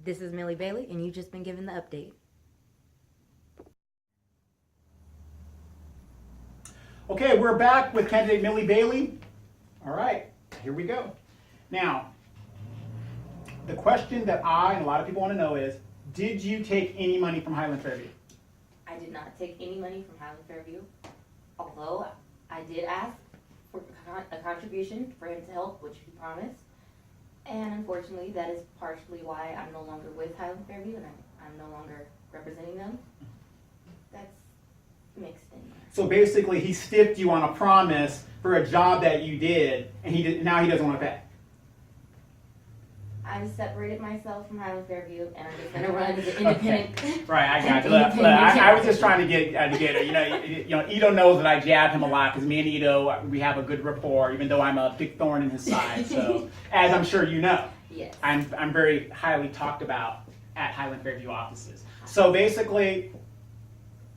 This is Millie Bailey, and you've just been given the update. Okay, we're back with candidate Millie Bailey. All right, here we go. Now, the question that I and a lot of people want to know is, did you take any money from Highland Fairview? I did not take any money from Highland Fairview, although I did ask for a contribution for him to help, which he promised. And unfortunately, that is partially why I'm no longer with Highland Fairview, and I'm no longer representing them. That's mixed in there. So basically, he stiffed you on a promise for a job that you did, and now he doesn't want it back. I've separated myself from Highland Fairview, and I'm just going to run as an independent. Okay. Right, I got you. Look, I was just trying to get it. You know, Ito knows that I jab him a lot because me and Ito, we have a good rapport, even though I'm a big thorn in his side. So, as I'm sure you know, Yes. I'm very highly talked about at Highland Fairview offices. So basically,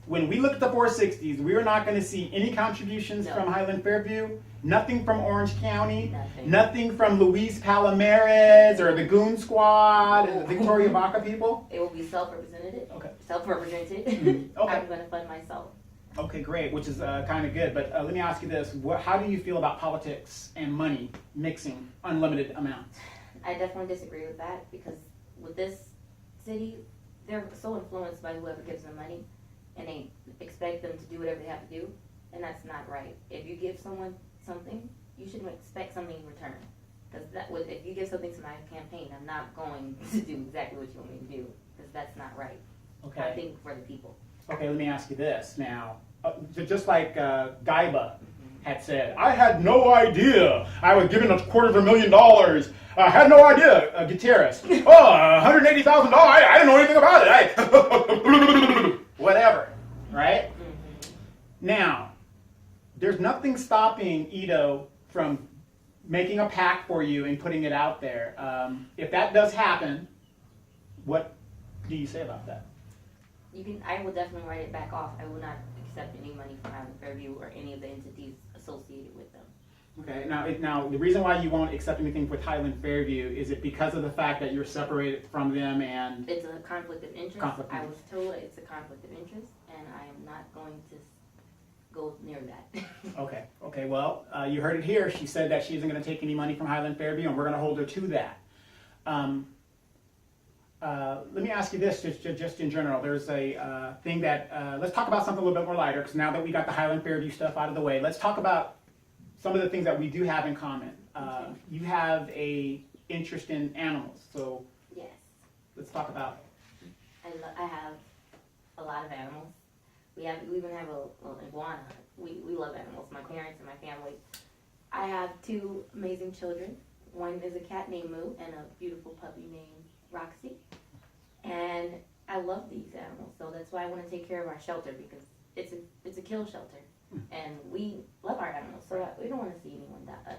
when we look at the 460s, we are not going to see any contributions No. from Highland Fairview, nothing from Orange County, Nothing. from Luis Palomares or the Goon Squad and the Victoria Baca people. It will be self-represented. Okay. Self-represented. Okay. I'm going to fund myself. Okay, great, which is kind of good. But let me ask you this: how do you feel about politics and money mixing unlimited amounts? I definitely disagree with that because with this city, they're so influenced by whoever gives them money, and they expect them to do whatever they have to do, and that's not right. If you give someone something, you should expect something in return. Because if you give something to my campaign, I'm not going to do exactly what you want me to do, because that's not right. Okay. I think for the people. Okay, let me ask you this now. Just like Gaiba had said, I had no idea I was given $250,000. I had no idea, Gutierrez. $180,000. I didn't know anything about it. Whatever, right? Now, there's nothing stopping Ito from making a pack for you and putting it out there. If that does happen, what do you say about that? I will definitely write it back off. I will not accept any money from Highland Fairview or any of the entities associated with them. Okay, now the reason why you won't accept anything with Highland Fairview, is it because of the fact that you're separated from them and... It's a conflict of interest. Conflict of I was told it's a conflict of interest, and I am not going to go near that. Okay, well, you heard it here. She said that she isn't going to take any money from Highland Fairview, and we're going to hold her to that. Let me ask you this, just in general. There's a thing that, let's talk about something a little bit more lighter, because now that we got the Highland Fairview stuff out of the way, let's talk about some of the things that we do have in common. You have a interest in animals, so Yes. let's talk about it. I have a lot of animals. We even have an iguana. We love animals, my parents and my family. I have two amazing children. One is a cat named Moo and a beautiful puppy named Roxy. And I love these animals, so that's why I want to take care of our shelter, because it's a kill shelter. And we love our animals, so we don't want to see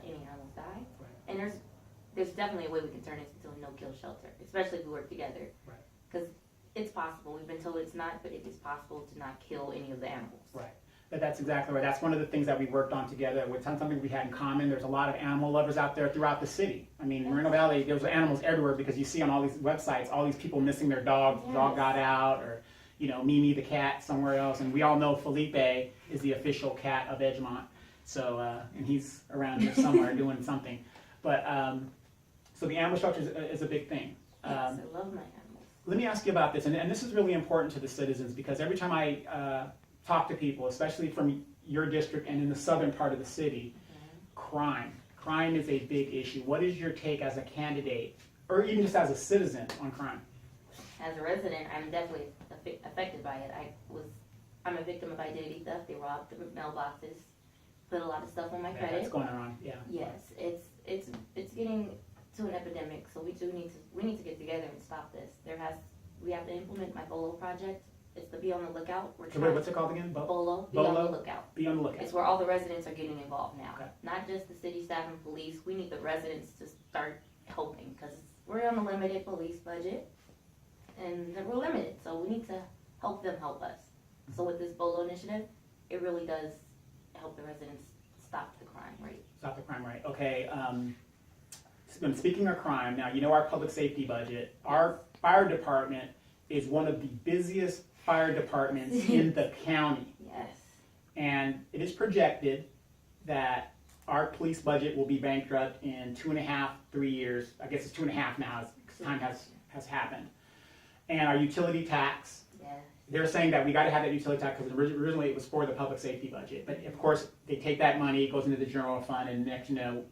any animals die. Right. And there's definitely a way we can turn this into a no-kill shelter, especially if we work together. Right. Because it's possible. We've been told it's not, but it is possible to not kill any of the animals. Right. That's exactly right. That's one of the things that we worked on together. With something we had in common. There's a lot of animal lovers out there throughout the city. I mean, in Moreno Valley, there's animals everywhere, because you see on all these websites, all these people missing their dogs. Yes. The dog got out, or Mimi the cat somewhere else. And we all know Felipe is the official cat of Edgemont. So, and he's around here somewhere doing something. But, so the animal shelter is a big thing. Yes, I love my animals. Let me ask you about this, and this is really important to the citizens, because every time I talk to people, especially from your district and in the southern part of the city, crime is a big issue. What is your take as a candidate, or even just as a citizen, on crime? As a resident, I'm definitely affected by it. I'm a victim of identity theft. They robbed the mailboxes, put a lot of stuff on my credit. That's going on, yeah. Yes, it's getting to an epidemic. So we need to get together and stop this. We have to implement my BOLO project. It's the Be on the Lookout. What's it called again? BOLO, Be on the Lookout. Be on the lookout. It's where all the residents are getting involved now. Okay. Not just the city staff and police. We need the residents to start helping, because we're on a limited police budget, and we're limited. So we need to help them help us. So with this BOLO initiative, it really does help the residents stop the crime rate. Stop the crime rate. Okay. when speaking of crime, now you know our public safety budget. Our fire department is one of the busiest fire departments in the county. Yes. And it is projected that our police budget will be bankrupt in 2.5, 3 years. I guess it's 2.5 now, because time has happened. And our utility tax, Yes. they're saying that we got to have that utility tax because originally it was for the public safety budget. But of course, they take that money, it goes into the general fund, and next you know,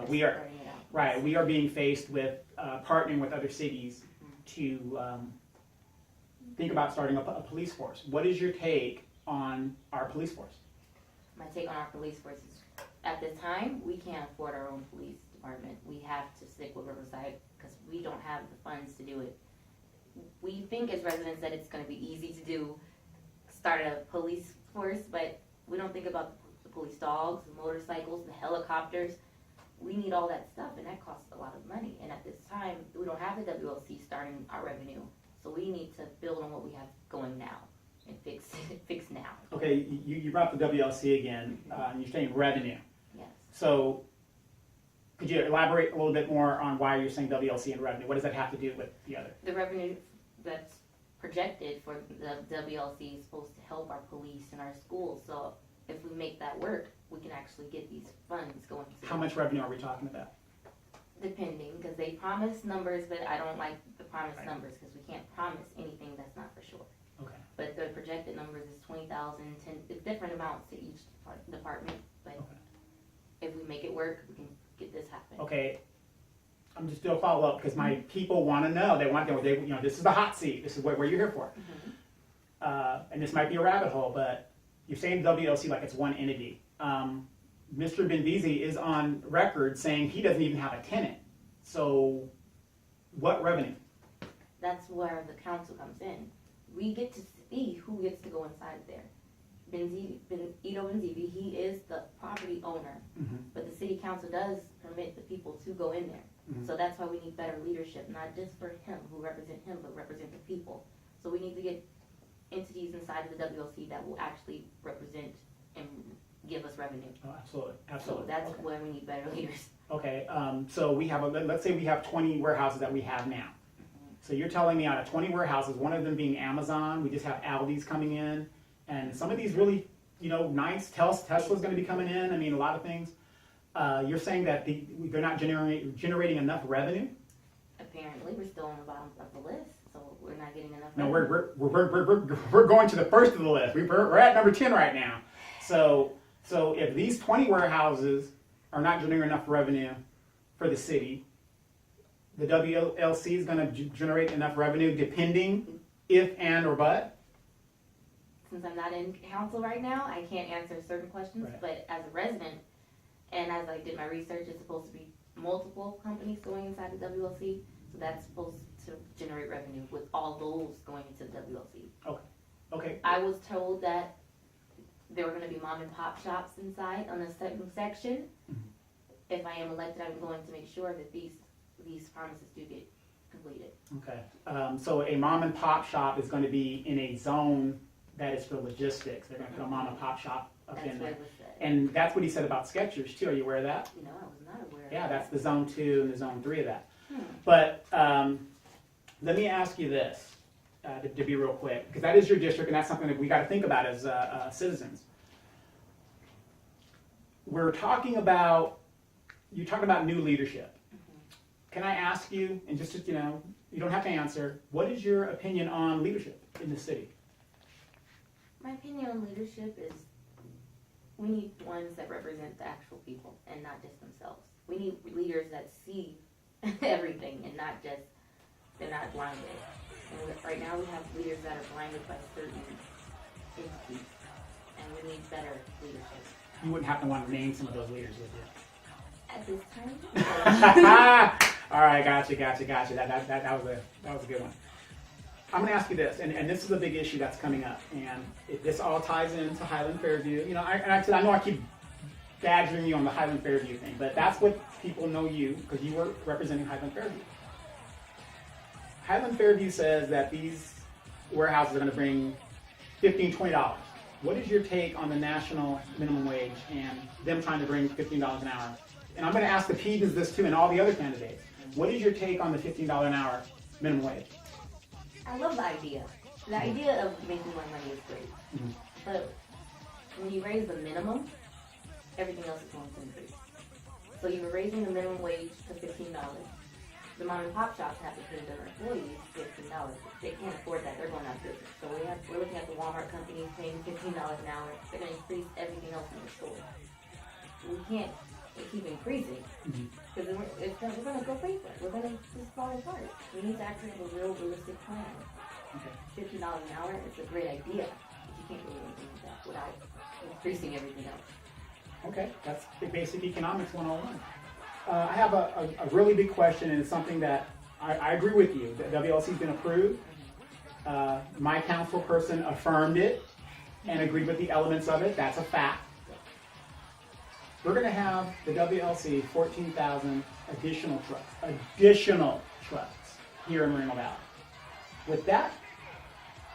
we are being faced with partnering with other cities to think about starting a police force. What is your take on our police force? My take on our police force is, at this time, we can't afford our own police department. We have to stick with Riverside because we don't have the funds to do it. We think as residents that it's going to be easy to do, start a police force, but we don't think about the police dogs, the motorcycles, the helicopters. We need all that stuff, and that costs a lot of money. And at this time, we don't have the WLC starting our revenue, so we need to build on what we have going now and fix now. Okay, you brought the WLC again, and you're saying revenue. Yes. So could you elaborate a little bit more on why you're saying WLC and revenue? What does that have to do with the other? The revenue that's projected for the WLC is supposed to help our police and our schools. So if we make that work, we can actually get these funds going. How much revenue are we talking about? Depending, because they promise numbers, but I don't like the promised Right. numbers because we can't promise anything that's not for sure. Okay. But the projected numbers is 20,000, 10, it's different amounts to each department. But Okay. if we make it work, we can get this happen. Okay. I'm just doing a follow up because my people want to know. They want to know. This is the hot seat. This is what you're here for. Mm-hmm. And this might be a rabbit hole, but you're saying WLC like it's one entity. Mr. Benvizi is on record saying he doesn't even have a tenant. So, what revenue? That's where the council comes in. We get to see who gets to go inside there. Ido Benzivi, he is the property owner, but the city council does permit the people to go in there. So that's why we need better leadership, not just for him, who represent him, but represent the people. So we need to get entities inside of the WLC that will actually represent and give us revenue. Oh, absolutely, So absolutely. that's Okay. where we need better leaders. Okay, so we have, let's say we have 20 warehouses that we have now. So you're telling me out of 20 warehouses, one of them being Amazon, we just have Aldi's coming in, and some of these really, nice, Tesla's gonna be coming in, I mean, a lot of things. You're saying that they're not generating enough revenue? Apparently, we're still on the bottom of the list, so we're not getting enough No, revenue. we're going to the first of the list. We're at number 10 right now. So if these 20 warehouses are not generating enough revenue for the city, the WLC is going to generate enough revenue depending if and or but? Since I'm not in council right now, I can't answer certain questions, Right. but as a resident, and as I did my research, it's supposed to be multiple companies going inside the WLC, so that's supposed to generate revenue with all those going into the WLC. Okay. I was told that there were gonna be mom and pop shops inside on a certain section. If I am elected, I'm going to make sure that these promises do get completed. Okay. So a mom and pop shop is going to be in a zone that is for logistics. They're going to put a mom and pop shop up That's in what there. it was said. And that's what he said about Skechers too. Are you aware of that? You know, I was not aware of Yeah, that. that's the zone 2 and the zone 3 of that. Hmm. But let me ask you this, to be real quick, because that is your district, and that's something that we got to think about as citizens. You're talking about new leadership. Can I ask you, and just you don't have to answer, what is your opinion on leadership in the city? My opinion on leadership is we need ones that represent the actual people and not just themselves. We need leaders that see everything and not just, they're not blinded. And right now we have leaders that are blinded by certain entities, and we need better leadership. You wouldn't happen to want to name some of those leaders, would you? At this time, All right, gotcha. That was a good one. I'm going to ask you this, and this is a big issue that's coming up, and this all ties into Highland Fairview. I know I keep badgering you on the Highland Fairview thing, but that's what people know you, because you were representing Highland Fairview. Highland Fairview says that these warehouses are going to bring $15, $20. What is your take on the national minimum wage and them trying to bring $15 an hour and I'm going to ask the Pedans this too, and all the other candidates. What is your take on the $15 an hour minimum wage? I love the idea. The idea of making more money is great. Mhm. But when you raise the minimum, everything else is going to increase. So you're raising the minimum wage to $15. The mom and pop shops have to pay their employees $15. They can't afford that. They're going out of business. So we're looking at the Walmart companies paying $15 an hour. They're going to increase everything else in the store. We can't keep increasing because we're going to go paper. We're going to just fall apart. We need to actually have a real realistic plan. Okay. $15 an hour is a great idea, but you can't do anything with that without increasing everything else. Okay, that's the basic economics 101. I have a really big question, and it's something that I agree with you. The WLC's been approved. My council person affirmed it and agreed with the elements of it. That's a fact. We're going to have the WLC 14,000 additional trucks here in Moreno Valley. With that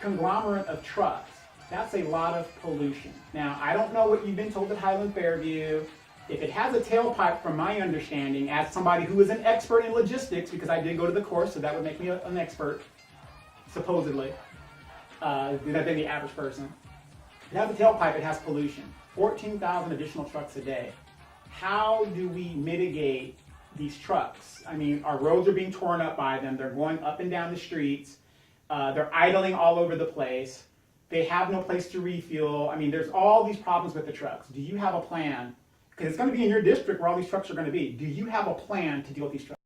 conglomerate of trucks, that's a lot of pollution. Now, I don't know what you've been told at Highland Fairview. If it has a tailpipe, from my understanding, as somebody who is an expert in logistics, because I did go to the course, so that would make me an expert, supposedly, than the average person. If it has a tailpipe, it has pollution. 14,000 additional trucks a day. How do we mitigate these trucks? I mean, our roads are being torn up by them. They're going up and down the streets. They're idling all over the place. They have no place to refuel. I mean, there's all these problems with the trucks. Do you have a plan? Because it's going to be in your district where all these trucks are going to be. Do you have a plan to deal with these trucks?